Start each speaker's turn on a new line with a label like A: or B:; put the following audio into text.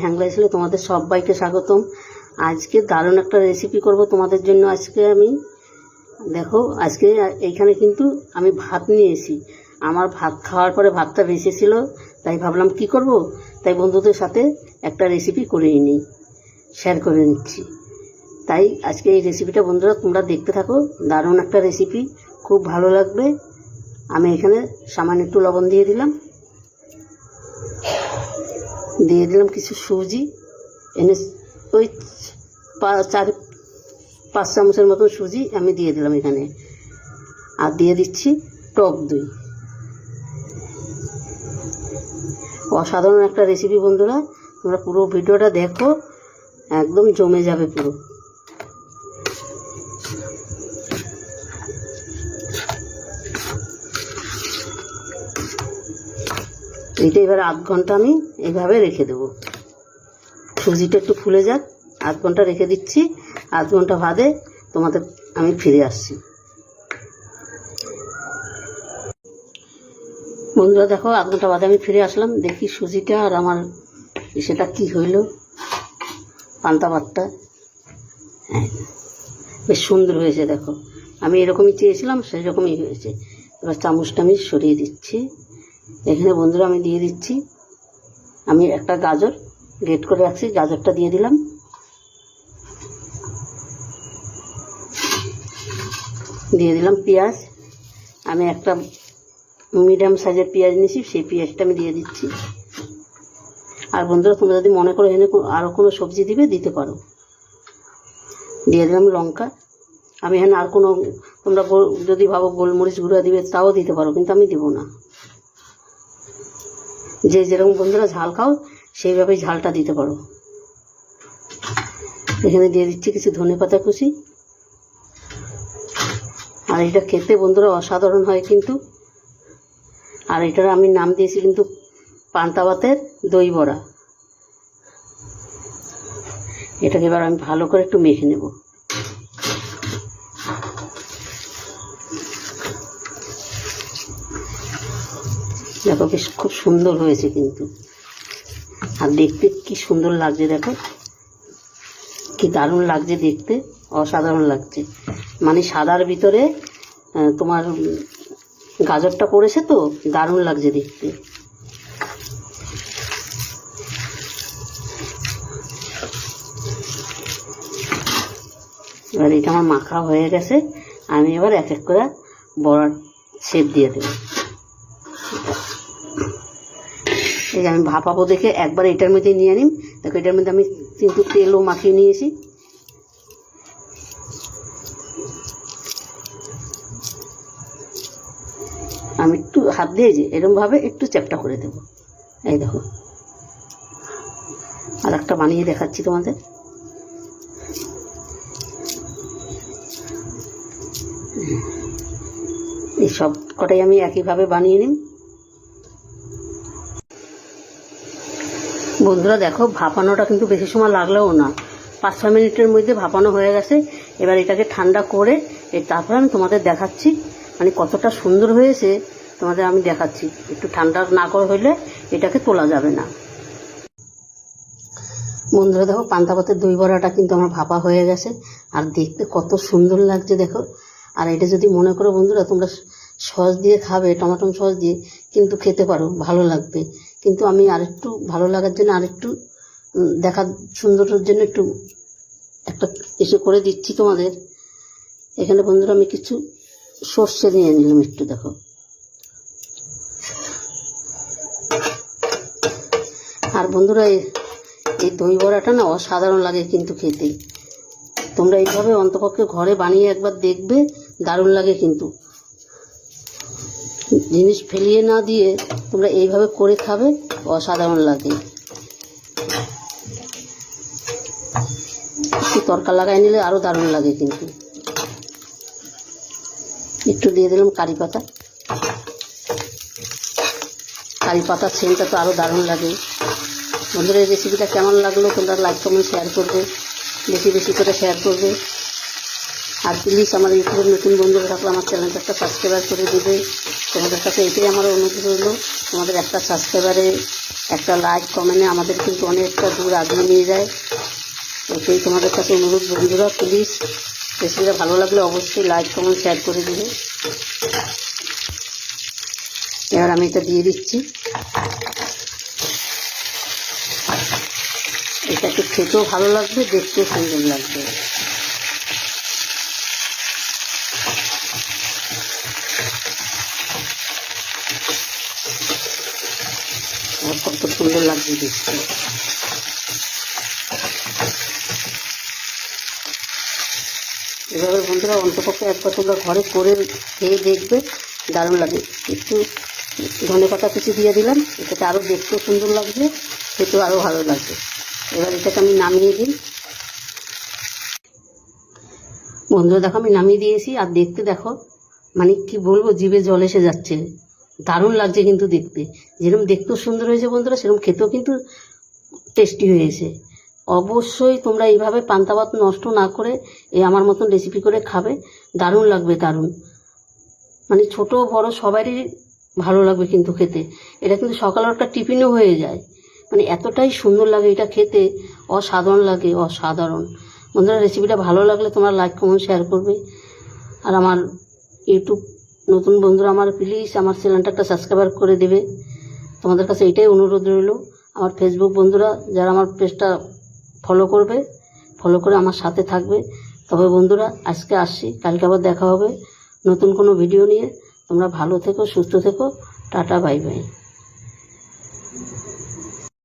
A: হ্যাংলা স্কুলে তোমাদের সবাইকে স্বাগতম। আজকে দারুণ একটা রেসিপি করব তোমাদের জন্য। আজকে আমি দেখো, আজকে এইখানে কিন্তু আমি ভাত নিয়েছি। আমার ভাত খাওয়ার পরে ভাতটা বেঁচে ছিল, তাই ভাবলাম কি করব, তাই বন্ধুদের সাথে একটা রেসিপি করেই নিই, শেয়ার করে নিচ্ছি। তাই আজকে এই রেসিপিটা বন্ধুরা তোমরা দেখতে থাকো, দারুণ একটা রেসিপি, খুব ভালো লাগবে। আমি এখানে সামান্য একটু লবণ দিয়ে দিলাম কিছু সুজি, এনে ওই 4-5 চামচের মতো সুজি আমি দিয়ে দিলাম এখানে। আর দিয়ে দিচ্ছি টক দই। অসাধারণ একটা রেসিপি বন্ধুরা, তোমরা পুরো ভিডিওটা দেখো, একদম জমে যাবে পুরো। এইটা এবার আধ ঘন্টা আমি এইভাবে রেখে দেবো। সুজিটা একটু ফুলে যাক, আধ ঘন্টা রেখে দিচ্ছি। আধ ঘন্টা বাদে তোমাদের আমি ফিরে আসছি। বন্ধুরা দেখো, আধ ঘন্টা বাদে আমি ফিরে আসলাম। দেখি সুজিটা আর আমার সেটা কি হইল, পান্তা ভাতটা। হ্যাঁ, বেশ সুন্দর হয়েছে। দেখো, আমি এরকমই চেয়েছিলাম, সেই রকমই হয়েছে। এবার চামচটা আমি সরিয়ে দিচ্ছি। এখানে বন্ধুরা আমি দিয়ে দিচ্ছি, আমি একটা গাজর গ্রেট করে রাখছি, গাজরটা দিয়ে দিলাম। দিয়ে দিলাম পেঁয়াজ, আমি একটা মিডিয়াম সাইজের পেঁয়াজ নিয়েছি, সেই পেঁয়াজটা আমি দিয়ে দিচ্ছি। আর বন্ধুরা তোমরা যদি মনে করো এখানে আরও কোনো সবজি দিতে পারো। দিয়ে দিলাম লঙ্কা। আমি এখানে আর কোনো, তোমরা যদি ভাবো গোলমরিচ গুঁড়া দিবে তাও দিতে পারো, কিন্তু আমি দেবো না। যে যেরকম বন্ধুরা ঝাল খাও সেইভাবেই ঝালটা দিতে পারো। এখানে দিয়ে দিচ্ছি কিছু ধনেপাতা কুচি। আর এটা খেতে বন্ধুরা অসাধারণ হয় কিন্তু। আর এটার আমি নাম দিয়েছি কিন্তু পান্তা ভাতের দই বড়া। এটাকে এবার আমি ভালো করে একটু মেখে নেব। দেখো, বেশ খুব সুন্দর হয়েছে কিন্তু। আর দেখতে কি সুন্দর লাগছে, দেখো কি দারুণ লাগছে দেখতে, অসাধারণ লাগছে। মানে সাদার ভিতরে তোমার গাজরটা পড়েছে তো, দারুণ লাগছে দেখতে। এবার এটা আমার মাখা হয়ে গেছে। আমি এবার এক এক করে বড়ার শেপ দিয়ে দেবো। এই যে আমি ভাপাবো দেখে একবার এটার মধ্যে নিয়ে নিই। দেখো, এটার মধ্যে আমি কিন্তু তেলও মাখিয়ে নিয়েছি। আমি একটু হাত দিয়ে যে এরকমভাবে একটু চ্যাপটা করে দেবো। এই দেখো, আর একটা বানিয়ে দেখাচ্ছি তোমাদের। এই সব কটাই আমি একইভাবে বানিয়ে নিই। বন্ধুরা দেখো, ভাপানোটা কিন্তু বেশি সময় লাগলেও না, 5-6 মিনিটের মধ্যে ভাপানো হয়ে গেছে। এবার এটাকে ঠান্ডা করে তারপরে আমি তোমাদের দেখাচ্ছি, মানে কতটা সুন্দর হয়েছে তোমাদের আমি দেখাচ্ছি। একটু ঠান্ডা না করে হইলে এটাকে তোলা যাবে না। বন্ধুরা দেখো, পান্তা ভাতের দই বড়াটা কিন্তু আমার ভাপা হয়ে গেছে। আর দেখতে কত সুন্দর লাগছে দেখো। আর এটা যদি মনে করো বন্ধুরা তোমরা সস দিয়ে খাবে, টমেটো সস দিয়ে কিন্তু খেতে পারো, ভালো লাগবে। কিন্তু আমি আরেকটু ভালো লাগার জন্য, আরেকটু দেখার সুন্দরের জন্য একটু একটা কিছু করে দিচ্ছি তোমাদের। এখানে বন্ধুরা আমি কিছু সর্ষে নিয়ে নিলাম একটু। দেখো, আর বন্ধুরা এই দই বড়াটা না অসাধারণ লাগে কিন্তু খেতে। তোমরা এইভাবে অন্তপক্ষে ঘরে বানিয়ে একবার দেখবে, দারুণ লাগে কিন্তু। জিনিস ফেলিয়ে না দিয়ে তোমরা এইভাবে করে খাবে, অসাধারণ লাগে। একটু তরকা লাগাই নিলে আরও দারুণ লাগে কিন্তু। একটু দিয়ে দিলাম কারি পাতা। কারি পাতার সেন্টটা তো আরও দারুণ লাগে। বন্ধুরা এই রেসিপিটা কেমন লাগলো তোমরা লাইক কমেন্ট শেয়ার করবে, বেশি বেশি করে শেয়ার করবে। আর প্লিজ আমার ইউটিউবের নতুন বন্ধুরা থাকলে আমার চ্যানেলটা একটা সাবস্ক্রাইব করে দেবে। তোমাদের কাছে এটাই আমার অনুরোধ রইল, তোমাদের একটা সাবস্ক্রাইবারে, একটা লাইক, কমেন্টে আমাদের কিন্তু অনেকটা দূর আগিয়ে নিয়ে যায়। এটাই তোমাদের কাছে অনুরোধ বন্ধুরা, প্লিজ রেসিপিটা ভালো লাগলে অবশ্যই লাইক, কমেন্ট, শেয়ার করে দিবে। এবার আমি এটা দিয়ে দিচ্ছি। এটাকে খেতেও ভালো লাগবে, দেখতেও সুন্দর লাগবে। কত সুন্দর লাগবে দেখতে। এভাবে বন্ধুরা অন্তপক্ষে একবার তোমরা ঘরে করে খেয়ে দেখবে, দারুণ লাগে। একটু ধনেপাতা কুচি দিয়ে দিলাম, এটাতে আরও দেখতেও সুন্দর লাগবে, খেতেও আরও ভালো লাগবে। এবার এটাকে আমি নামিয়ে দিই। বন্ধুরা দেখো আমি নামিয়ে দিয়েছি, আর দেখতে দেখো মানে কি বলবো, জিভে জল এসে যাচ্ছে, দারুণ লাগছে কিন্তু দেখতে। যেরকম দেখতেও সুন্দর হয়েছে বন্ধুরা, সেরকম খেতেও কিন্তু টেস্টি হয়েছে। অবশ্যই তোমরা এইভাবে পান্তা ভাত নষ্ট না করে এই আমার মতন রেসিপি করে খাবে, দারুণ লাগবে, দারুণ। মানে ছোট বড় সবারই ভালো লাগবে কিন্তু খেতে। এটা কিন্তু সকালের একটা টিফিনও হয়ে যায়, মানে এতটাই সুন্দর লাগে এটা খেতে, অসাধারণ লাগে, অসাধারণ। বন্ধুরা রেসিপিটা ভালো লাগলে তোমরা লাইক, কমেন্ট, শেয়ার করবে। আর আমার ইউটিউব নতুন বন্ধুরা আমার প্লিজ আমার চ্যানেলটা একটা সাবস্ক্রাইব করে দেবে, তোমাদের কাছে এটাই অনুরোধ রইল। আমার ফেসবুক বন্ধুরা যারা আমার পেজটা ফলো করবে, ফলো করে আমার সাথে থাকবে। তবে বন্ধুরা আজকে আসছি, কালকে আবার দেখা হবে নতুন কোনো ভিডিও নিয়ে। তোমরা ভালো থেকো, সুস্থ থেকো, টাটা, বাই বাই।